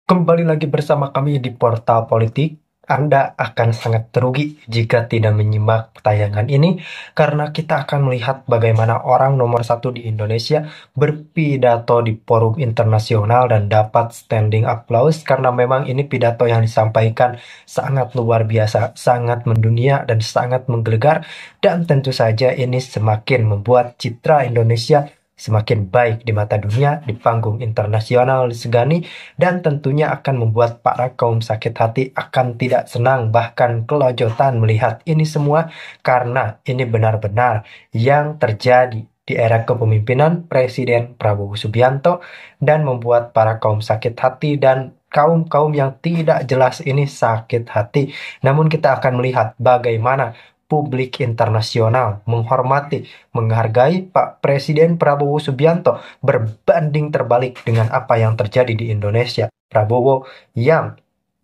Kembali lagi bersama kami di Portal Politik. Anda akan sangat terugi jika tidak menyimak tayangan ini, karena kita akan melihat bagaimana orang nomor satu di Indonesia berpidato di forum internasional dan dapat standing applause karena memang ini pidato yang disampaikan sangat luar biasa, sangat mendunia dan sangat menggelegar, dan tentu saja ini semakin membuat citra Indonesia semakin baik di mata dunia, di panggung internasional disegani, dan tentunya akan membuat para kaum sakit hati akan tidak senang bahkan kelojotan melihat ini semua, karena ini benar-benar yang terjadi di era kepemimpinan Presiden Prabowo Subianto dan membuat para kaum sakit hati dan kaum-kaum yang tidak jelas ini sakit hati. Namun kita akan melihat bagaimana publik internasional menghormati, menghargai Pak Presiden Prabowo Subianto berbanding terbalik dengan apa yang terjadi di Indonesia. Prabowo yang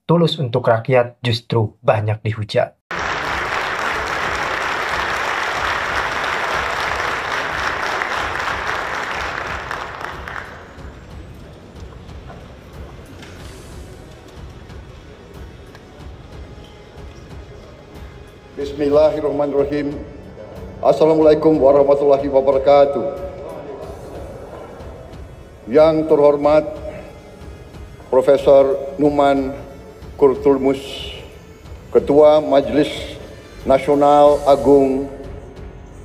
tulus untuk rakyat justru banyak dihujat. Bismillahirrahmanirrahim. Assalamualaikum warahmatullahi wabarakatuh. Yang terhormat Profesor Numan Kurtulmus, Ketua Majelis Nasional Agung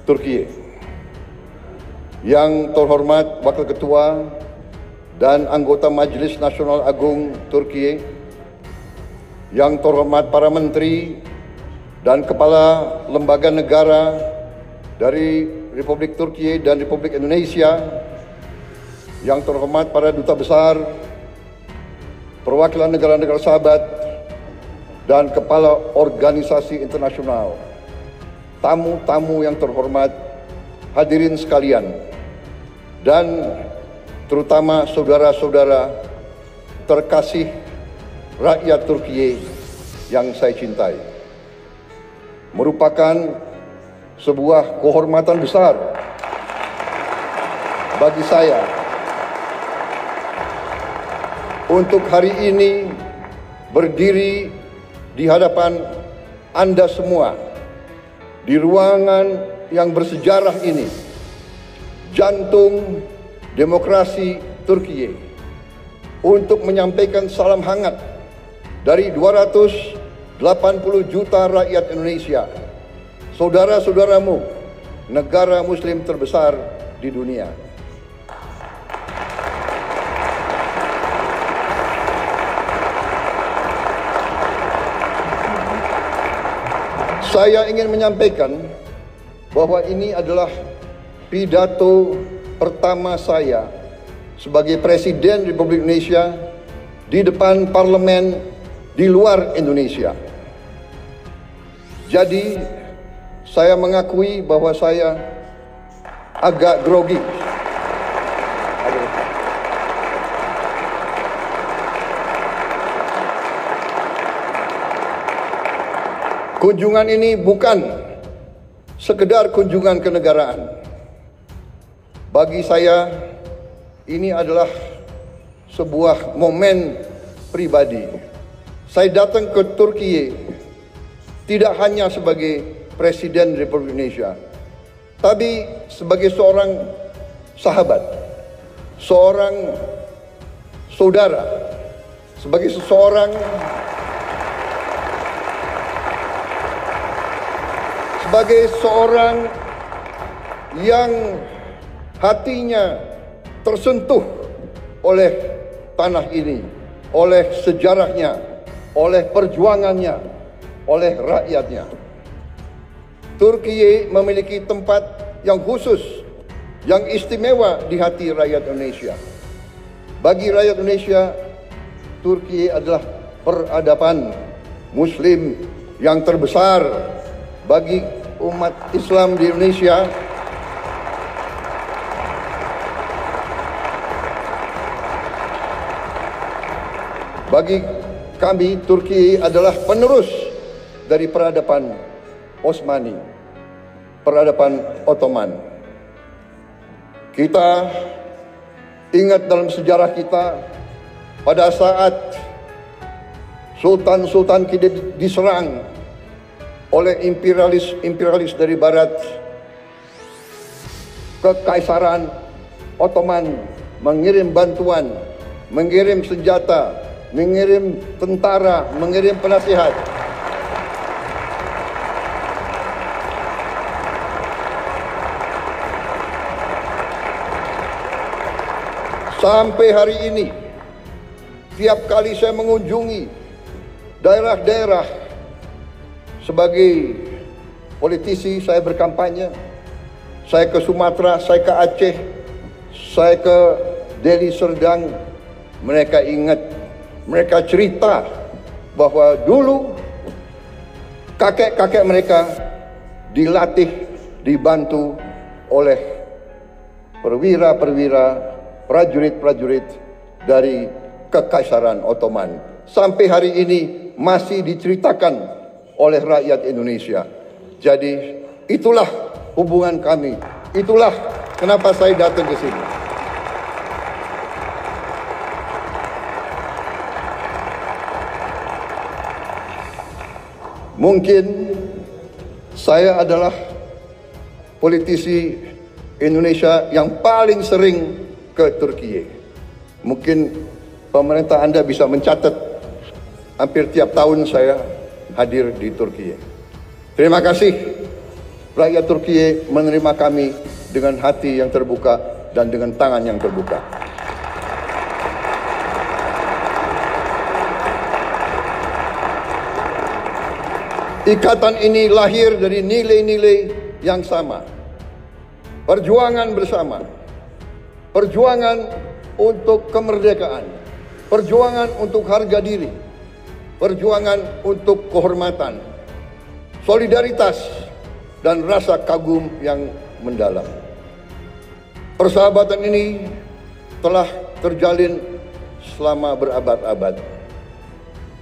Turkiye. Yang terhormat Wakil Ketua dan anggota Majelis Nasional Agung Turkiye. Yang terhormat para menteri dan kepala lembaga negara dari Republik Turkiye dan Republik Indonesia, yang terhormat para duta besar, perwakilan negara-negara sahabat, dan kepala organisasi internasional, tamu-tamu yang terhormat, hadirin sekalian, dan terutama saudara-saudara terkasih rakyat Turkiye yang saya cintai. Merupakan sebuah kehormatan besar bagi saya untuk hari ini berdiri di hadapan Anda semua di ruangan yang bersejarah ini, jantung demokrasi Turkiye, untuk menyampaikan salam hangat dari 280 juta rakyat Indonesia, saudara-saudaramu, negara muslim terbesar di dunia. Saya ingin menyampaikan bahwa ini adalah pidato pertama saya sebagai Presiden Republik Indonesia di depan parlemen di luar Indonesia. Jadi saya mengakui bahwa saya agak grogi. Kunjungan ini bukan sekedar kunjungan kenegaraan. Bagi saya ini adalah sebuah momen pribadi. Saya datang ke Turkiye tidak hanya sebagai Presiden Republik Indonesia, tapi sebagai seorang sahabat, seorang saudara, sebagai seseorang yang hatinya tersentuh oleh tanah ini, oleh sejarahnya, oleh perjuangannya, oleh rakyatnya. Turkiye memiliki tempat yang khusus, yang istimewa di hati rakyat Indonesia. Bagi rakyat Indonesia, Turkiye adalah peradaban muslim yang terbesar. Bagi umat Islam di Indonesia, bagi kami, Turki adalah penerus dari peradaban Osmani, peradaban Ottoman. Kita ingat dalam sejarah kita, pada saat Sultan-sultan kita diserang oleh imperialis dari barat. Kekaisaran Ottoman mengirim bantuan, mengirim senjata, mengirim tentara, mengirim penasihat. Sampai hari ini, tiap kali saya mengunjungi daerah-daerah sebagai politisi, saya berkampanye, saya ke Sumatera, saya ke Aceh, saya ke Deli Serdang, mereka ingat, mereka cerita bahwa dulu kakek-kakek mereka dilatih, dibantu oleh perwira-perwira, prajurit-prajurit dari Kekaisaran Ottoman. Sampai hari ini masih diceritakan oleh rakyat Indonesia. Jadi itulah hubungan kami. Itulah kenapa saya datang ke sini. Mungkin saya adalah politisi Indonesia yang paling sering ke Turki. Mungkin pemerintah Anda bisa mencatat hampir tiap tahun saya hadir di Turki. Terima kasih rakyat Turki menerima kami dengan hati yang terbuka dan dengan tangan yang terbuka. Ikatan ini lahir dari nilai-nilai yang sama. Perjuangan bersama. Perjuangan untuk kemerdekaan, perjuangan untuk harga diri, perjuangan untuk kehormatan, solidaritas, dan rasa kagum yang mendalam. Persahabatan ini telah terjalin selama berabad-abad.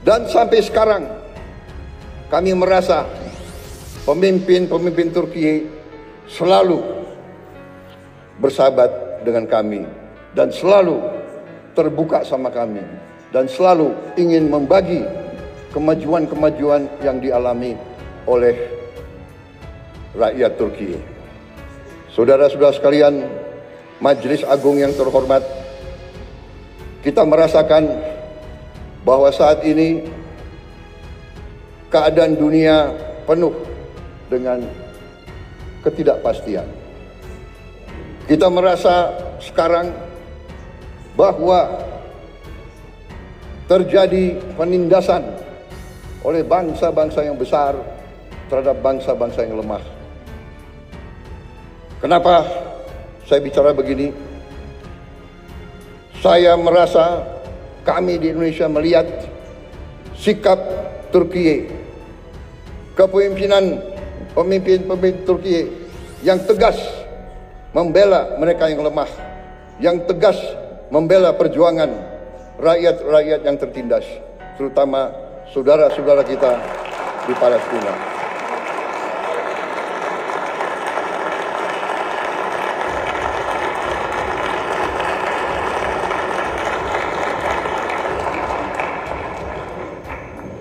Dan sampai sekarang, kami merasa pemimpin-pemimpin Turki selalu bersahabat dengan kami dan selalu terbuka sama kami dan selalu ingin membagi kemajuan-kemajuan yang dialami oleh rakyat Turki. Saudara-saudara sekalian, Majelis Agung yang terhormat, kita merasakan bahwa saat ini keadaan dunia penuh dengan ketidakpastian. Kita merasa sekarang bahwa terjadi penindasan oleh bangsa-bangsa yang besar terhadap bangsa-bangsa yang lemah. Kenapa saya bicara begini? Saya merasa kami di Indonesia melihat sikap Turki, kepemimpinan pemimpin-pemimpin Turki yang tegas membela mereka yang lemah, yang tegas membela perjuangan rakyat-rakyat yang tertindas, terutama saudara-saudara kita di Palestina.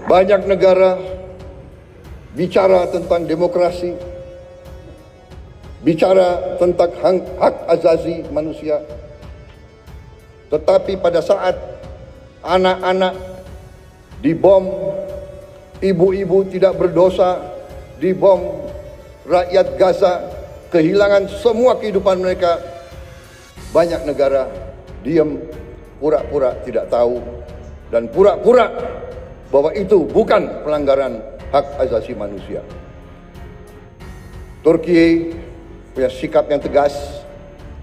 Banyak negara bicara tentang demokrasi, bicara tentang hak asasi manusia. Tetapi pada saat anak-anak dibom, ibu-ibu tidak berdosa dibom, rakyat Gaza kehilangan semua kehidupan mereka, banyak negara diam, pura-pura tidak tahu, dan pura-pura bahwa itu bukan pelanggaran hak asasi manusia. Turki punya sikap yang tegas,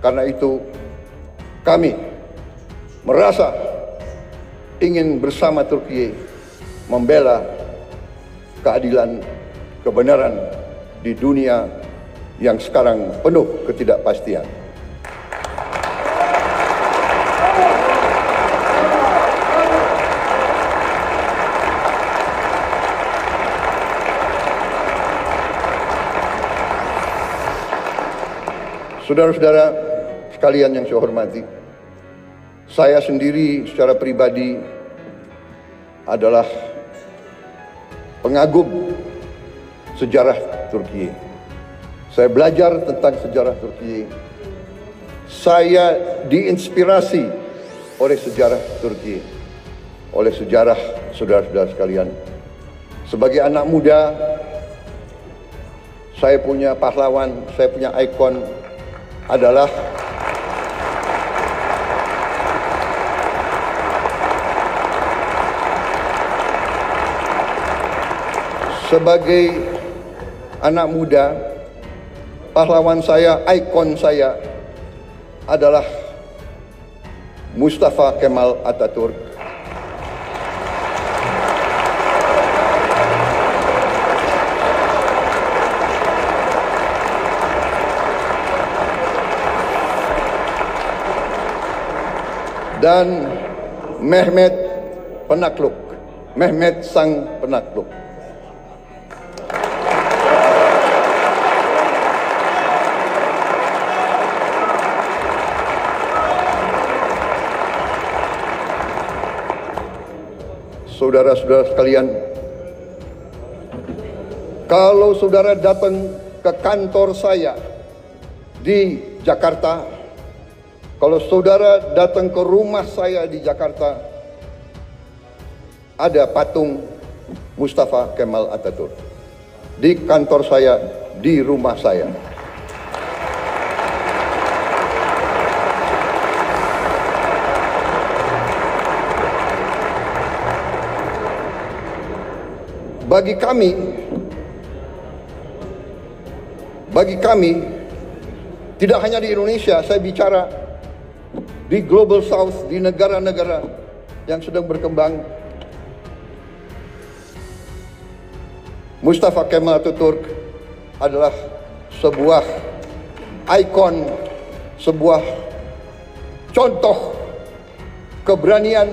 karena itu kami merasa ingin bersama Turki membela keadilan, kebenaran di dunia yang sekarang penuh ketidakpastian. Saudara-saudara sekalian yang saya hormati, saya sendiri secara pribadi adalah pengagum sejarah Turki. Saya belajar tentang sejarah Turki. Saya diinspirasi oleh sejarah Turki, oleh sejarah saudara-saudara sekalian. Sebagai anak muda, saya punya pahlawan, saya punya ikon adalah sebagai anak muda, pahlawan saya, ikon saya adalah Mustafa Kemal Atatürk. Dan Mehmet Penakluk, Mehmet Sang Penakluk. Saudara-saudara sekalian, kalau saudara datang ke kantor saya di Jakarta, kalau saudara datang ke rumah saya di Jakarta, ada patung Mustafa Kemal Atatürk. Di kantor saya, di rumah saya. Bagi kami, tidak hanya di Indonesia, saya bicara di Global South, di negara-negara yang sedang berkembang, Mustafa Kemal Atatürk adalah sebuah ikon, sebuah contoh keberanian,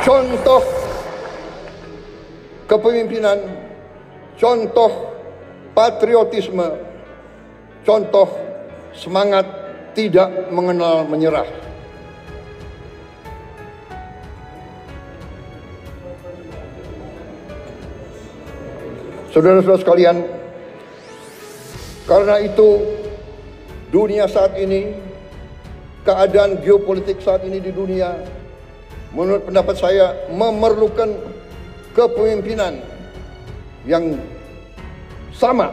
contoh kepemimpinan, contoh patriotisme, contoh semangat tidak mengenal menyerah. Saudara-saudara sekalian, karena itu dunia saat ini, keadaan geopolitik saat ini di dunia, menurut pendapat saya memerlukan kepemimpinan yang sama,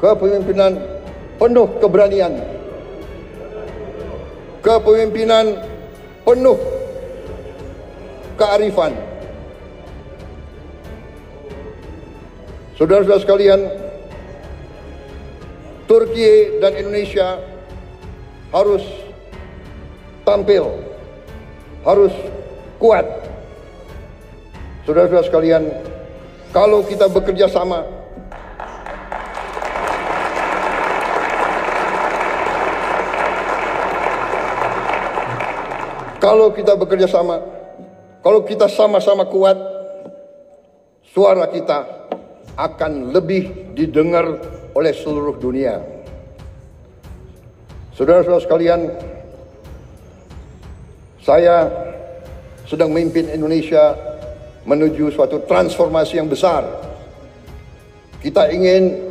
kepemimpinan penuh keberanian, kepemimpinan penuh kearifan. Saudara-saudara sekalian, Turki dan Indonesia harus tampil, harus kuat. Saudara-saudara sekalian, kalau kita bekerja sama, kalau kita sama-sama kuat, suara kita akan lebih didengar oleh seluruh dunia. Saudara-saudara sekalian, saya sedang memimpin Indonesia menuju suatu transformasi yang besar. Kita ingin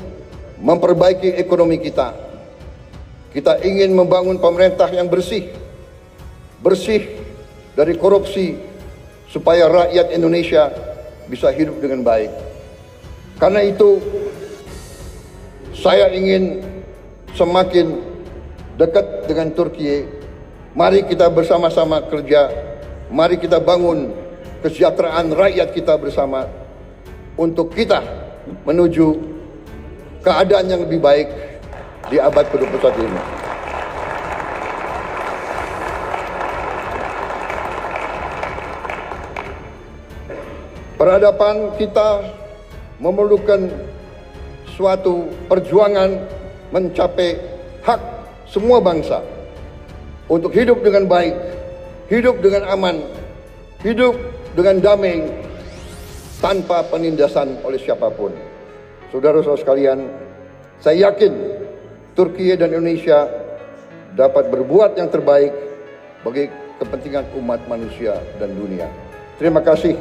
memperbaiki ekonomi kita. Kita ingin membangun pemerintah yang bersih dari korupsi, supaya rakyat Indonesia bisa hidup dengan baik. Karena itu, saya ingin semakin dekat dengan Turki. Mari kita bersama-sama kerja. Mari kita bangun kesejahteraan rakyat kita bersama untuk kita menuju keadaan yang lebih baik di abad ke-21 ini. Peradaban kita memerlukan suatu perjuangan mencapai hak semua bangsa untuk hidup dengan baik, hidup dengan aman, hidup dengan damai, tanpa penindasan oleh siapapun. Saudara-saudara sekalian, saya yakin Turki dan Indonesia dapat berbuat yang terbaik bagi kepentingan umat manusia dan dunia. Terima kasih.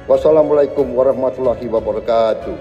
Wassalamualaikum warahmatullahi wabarakatuh.